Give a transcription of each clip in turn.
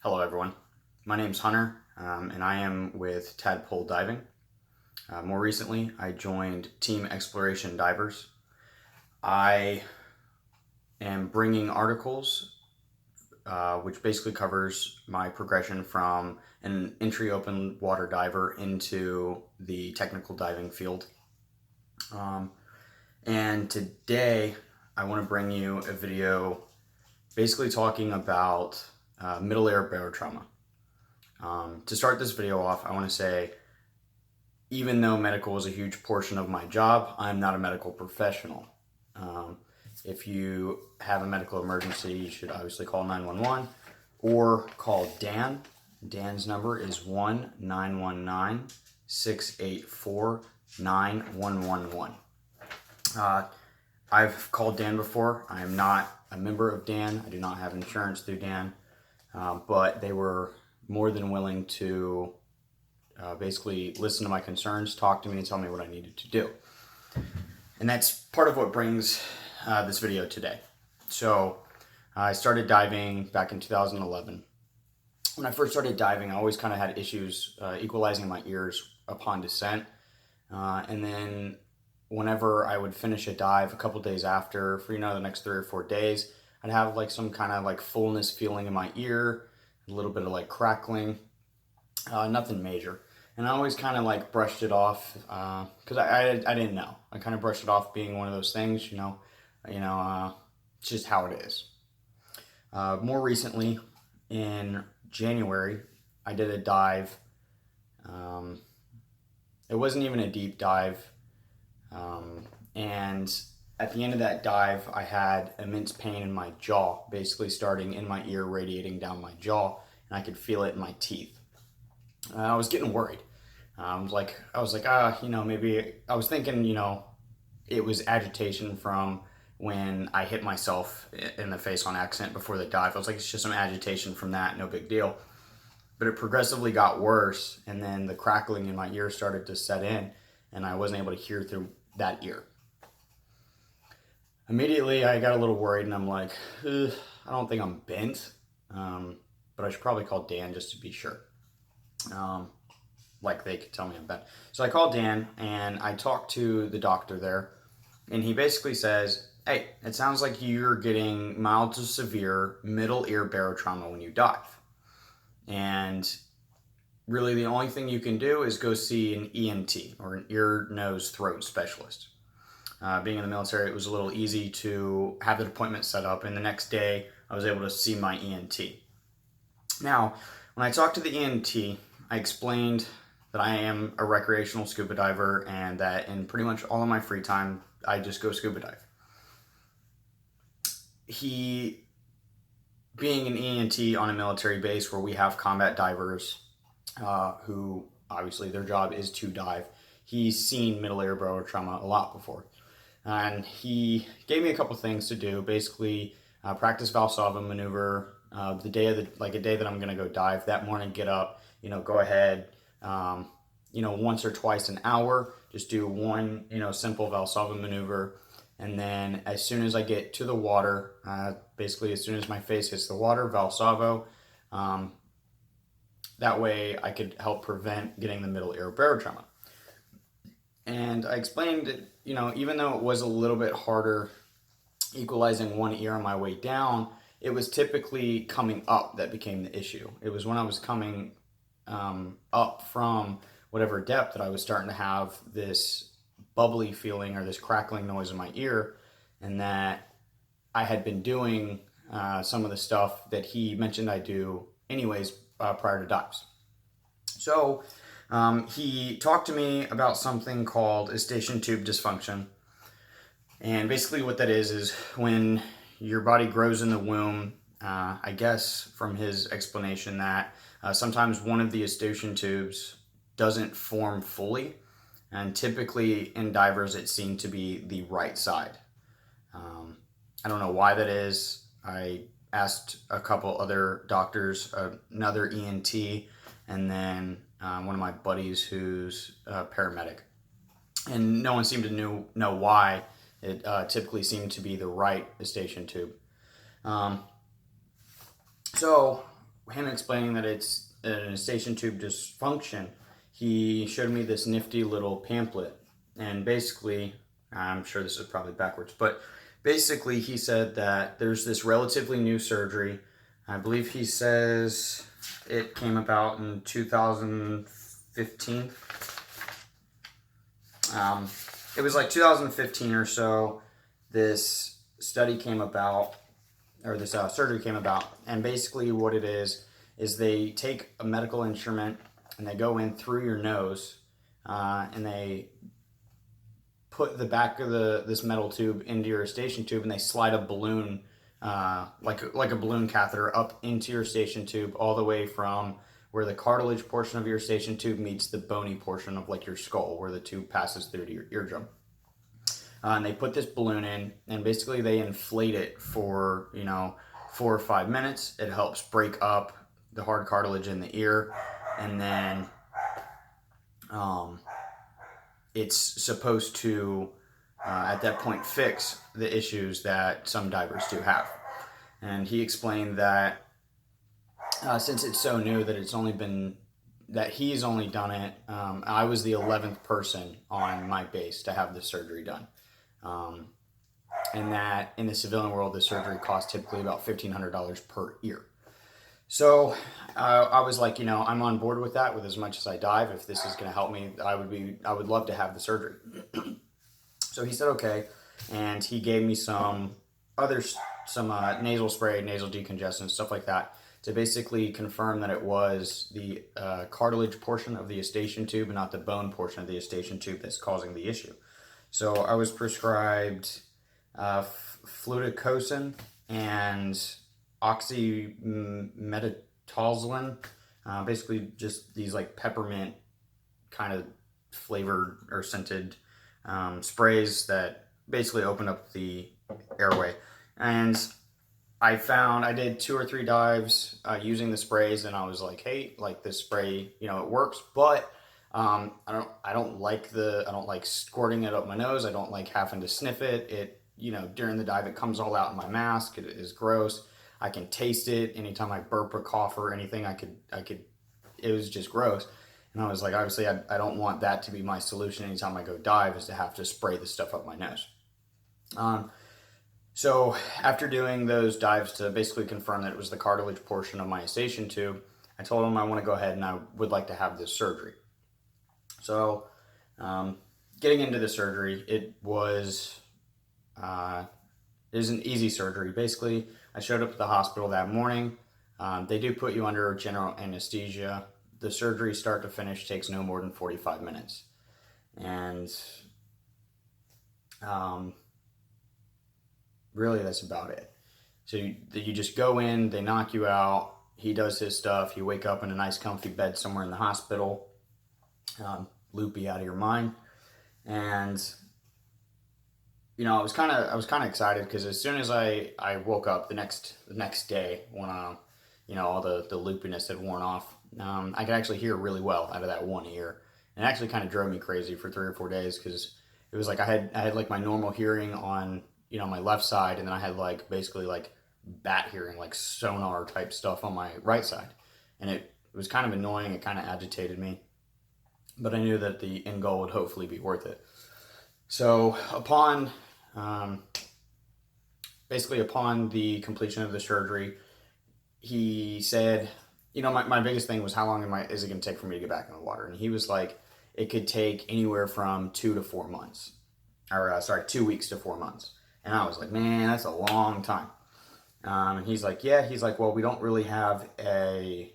Hello everyone, my name's Hunter and I am with Tadpole Diving. More recently I joined Team Exploration Divers. I am bringing articles which basically covers my progression from an entry open water diver into the technical diving field. And today I want to bring you a video basically talking about middle ear barotrauma. To start this video off, I want to say, even though medical is a huge portion of my job, I'm not a medical professional. If you have a medical emergency, you should obviously call 911 or call Dan. Dan's number is 1-919-684-9111. I've called Dan before. I am not a member of Dan. I do not have insurance through Dan. But they were more than willing to basically listen to my concerns, talk to me, and tell me what I needed to do. And that's part of what brings this video today. So I started diving back in 2011. When I first started diving, I always kind of had issues equalizing my ears upon descent. And then whenever I would finish a dive a couple days after, for the next 3 or 4 days, I'd have like some kind of like fullness feeling in my ear, a little bit of like crackling, nothing major. And I always kind of like brushed it off because I didn't know. I kind of brushed it off being one of those things, it's just how it is. More recently, in January, I did a dive. It wasn't even a deep dive. And at the end of that dive, I had immense pain in my jaw, basically starting in my ear, radiating down my jaw, and I could feel it in my teeth. I was getting worried. I was like, maybe I was thinking, it was agitation from when I hit myself in the face on accident before the dive. I was like, it's just some agitation from that, no big deal. But it progressively got worse, and then the crackling in my ear started to set in, and I wasn't able to hear through that ear. Immediately, I got a little worried, and I'm like, I don't think I'm bent, but I should probably call Dan just to be sure. Like they could tell me I'm bent. So I called Dan, and I talked to the doctor there, and he basically says, hey, it sounds like you're getting mild to severe middle ear barotrauma when you dive. And really the only thing you can do is go see an ENT, or an ear, nose, throat specialist. Being in the military, it was a little easy to have an appointment set up, and the next day I was able to see my ENT. Now, when I talked to the ENT, I explained that I am a recreational scuba diver and that in pretty much all of my free time, I just go scuba dive. He, being an ENT on a military base where we have combat divers who obviously their job is to dive, he's seen middle ear barotrauma a lot before. And he gave me a couple things to do, basically practice Valsalva maneuver the day of a day that I'm going to go dive. That morning, get up, go ahead, once or twice an hour, just do one, simple Valsalva maneuver. And then as soon as I get to the water, basically as soon as my face hits the water, Valsalvo. That way I could help prevent getting the middle ear barotrauma. And I explained that, even though it was a little bit harder equalizing one ear on my way down, it was typically coming up that became the issue. It was when I was coming up from whatever depth that I was starting to have this bubbly feeling or this crackling noise in my ear, and that I had been doing some of the stuff that he mentioned I do anyways prior to dives. So he talked to me about something called Eustacian tube dysfunction. And basically what that is when your body grows in the womb, I guess from his explanation that sometimes one of the Eustacian tubes doesn't form fully. And typically in divers, it seemed to be the right side. I don't know why that is. I asked a couple other doctors, another ENT, and then one of my buddies who's a paramedic. And no one seemed to know why it typically seemed to be the right Eustacian tube. So him explaining that it's an eustachian tube dysfunction, he showed me this nifty little pamphlet. And basically, I'm sure this is probably backwards, but basically he said that there's this relatively new surgery. I believe he says it came about in 2015. It was like 2015 or so. This study came about, or this surgery came about, and basically what it is they take a medical instrument and they go in through your nose, and they put the back of this metal tube into your eustachian tube, and they slide a balloon, like a balloon catheter, up into your eustachian tube all the way from where the cartilage portion of your eustachian tube meets the bony portion of like your skull, where the tube passes through to your eardrum. And they put this balloon in, and basically they inflate it for 4 or 5 minutes. It helps break up the hard cartilage in the ear, and then it's supposed to at that point fix the issues that some divers do have. And he explained that since it's so new that he's only done it, I was the 11th person on my base to have the surgery done. And that in the civilian world, the surgery costs typically about $1,500 per ear. So I was like, I'm on board with that, with as much as I dive. If this is going to help me, I would love to have the surgery. So he said, okay. And he gave me some nasal spray, nasal decongestant, stuff like that, to basically confirm that it was the cartilage portion of the eustachian tube and not the bone portion of the eustachian tube that's causing the issue. So I was prescribed fluticasone and oxymetazolone, basically just these like peppermint kind of flavored or scented sprays that basically open up the airway. And I did 2 or 3 dives using the sprays, and I was like, hey, like this spray, it works, but I don't like squirting it up my nose. I don't like having to sniff it. It, during the dive, it comes all out in my mask. It is gross. I can taste it anytime I burp or cough or anything. It was just gross. And I was like, obviously I don't want that to be my solution anytime I go dive, is to have to spray this stuff up my nose. So after doing those dives to basically confirm that it was the cartilage portion of my eustachian tube, I told him I want to go ahead and I would like to have this surgery. So getting into the surgery, it was an easy surgery. Basically, I showed up at the hospital that morning. They do put you under general anesthesia. The surgery start to finish takes no more than 45 minutes. And really that's about it. So you just go in, they knock you out, he does his stuff, you wake up in a nice comfy bed somewhere in the hospital, loopy out of your mind. And I was kind of excited, because as soon as I woke up the next day, when all the loopiness had worn off, I could actually hear really well out of that one ear. And it actually kind of drove me crazy for 3 or 4 days, because it was like I had like my normal hearing on my left side, and then I had like basically like bat hearing, like sonar type stuff on my right side, and it was kind of annoying. It kind of agitated me, but I knew that the end goal would hopefully be worth it. So upon the completion of the surgery, he said, my biggest thing was, how long is it going to take for me to get back in the water? And he was like, it could take anywhere from 2 to 4 months, or 2 weeks to 4 months. And I was like, man, that's a long time. And he's like, yeah. He's like, well, we don't really have a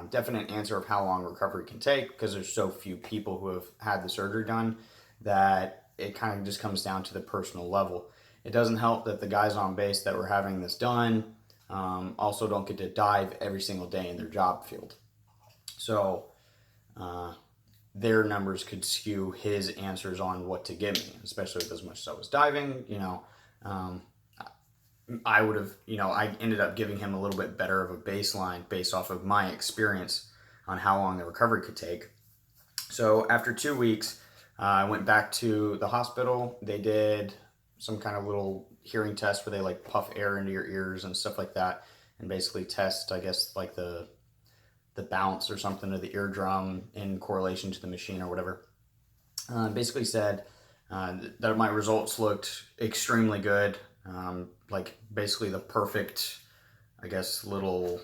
definite answer of how long recovery can take, because there's so few people who have had the surgery done, that it kind of just comes down to the personal level. It doesn't help that the guys on base that were having this done also don't get to dive every single day in their job field. So their numbers could skew his answers on what to give me, especially with as much as I was diving. I would have, I ended up giving him a little bit better of a baseline based off of my experience on how long the recovery could take. So after 2 weeks, I went back to the hospital. They did some kind of little hearing test where they like puff air into your ears and stuff like that. and basically test, I guess, like the bounce or something of the eardrum in correlation to the machine or whatever. Basically said that my results looked extremely good, like basically the perfect, I guess, little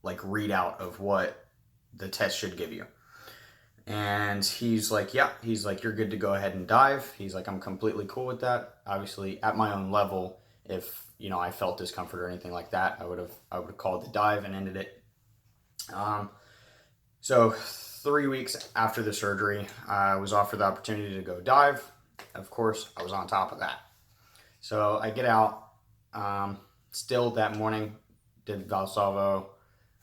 like readout of what the test should give you. And he's like, yeah, he's like, you're good to go ahead and dive. He's like, I'm completely cool with that. Obviously, at my own level, if I felt discomfort or anything like that, I would have called the dive and ended it. So 3 weeks after the surgery, I was offered the opportunity to go dive. Of course, I was on top of that. So I get out. Still that morning, did Valsalvo.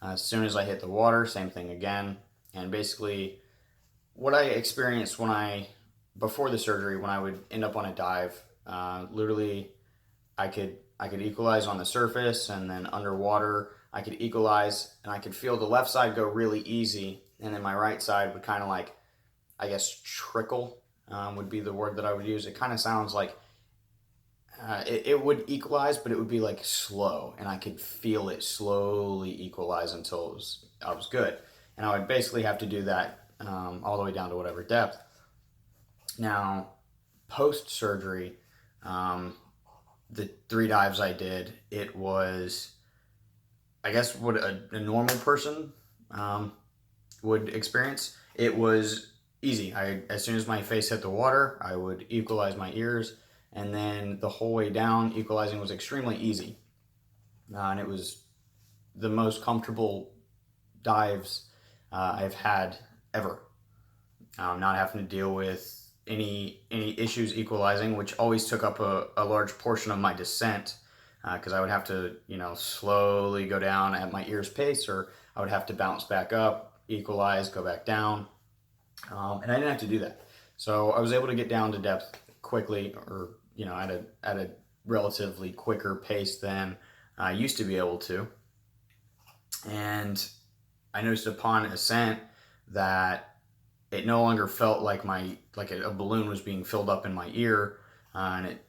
As soon as I hit the water, same thing again. And basically, what I experienced before the surgery, when I would end up on a dive, literally, I could equalize on the surface, and then underwater, I could equalize, and I could feel the left side go really easy, and then my right side would kind of like, I guess, trickle would be the word that I would use. It kind of sounds like it would equalize, but it would be like slow, and I could feel it slowly equalize until I was good. And I would basically have to do that all the way down to whatever depth. Now, post-surgery, the 3 dives I did, it was, I guess, what a normal person would experience. It was easy. As soon as my face hit the water, I would equalize my ears, and then the whole way down, equalizing was extremely easy. And it was the most comfortable dives I've had ever. Not having to deal with any issues equalizing, which always took up a large portion of my descent, because I would have to slowly go down at my ear's pace, or I would have to bounce back up, equalize, go back down, and I didn't have to do that. So I was able to get down to depth quickly, or at a relatively quicker pace than I used to be able to. And I noticed upon ascent that it no longer felt like a balloon was being filled up in my ear, and it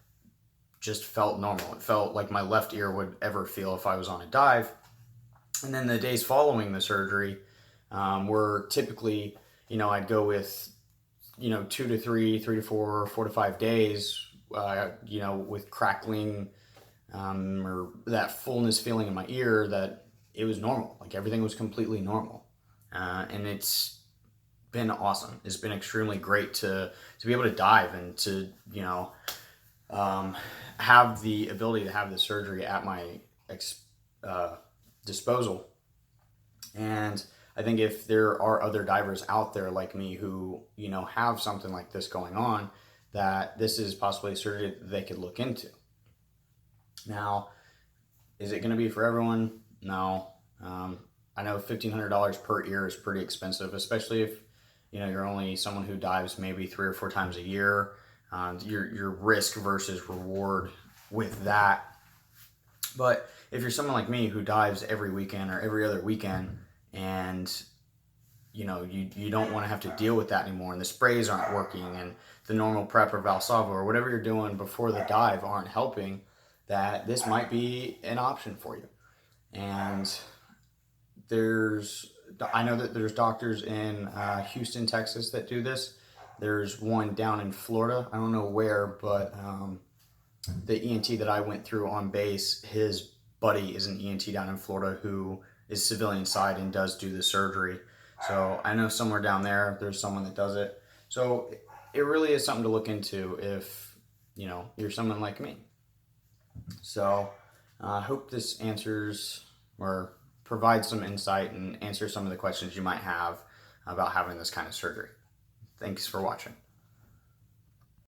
just felt normal. It felt like my left ear would ever feel if I was on a dive. And then the days following the surgery were typically, I'd go with 2 to 3, 3 to 4, 4 to 5 days, with crackling or that fullness feeling in my ear, that it was normal. Like everything was completely normal. And it's been awesome. It's been extremely great to be able to dive and to, have the ability to have the surgery at my disposal. And I think if there are other divers out there like me who, have something like this going on, that this is possibly a surgery that they could look into. Now, is it going to be for everyone? No. I know $1,500 per ear is pretty expensive, especially if, you're only someone who dives maybe 3 or 4 times a year. Your risk versus reward with that. But if you're someone like me who dives every weekend or every other weekend, and you don't want to have to deal with that anymore, and the sprays aren't working, and the normal prep or Valsalva or whatever you're doing before the dive aren't helping, that this might be an option for you. And I know that there's doctors in Houston, Texas that do this. There's one down in Florida. I don't know where, but the ENT that I went through on base, his buddy is an ENT down in Florida who is civilian side and does do the surgery. So I know somewhere down there's someone that does it. So it really is something to look into if, you're someone like me. So I hope this answers or provides some insight and answers some of the questions you might have about having this kind of surgery. Thanks for watching.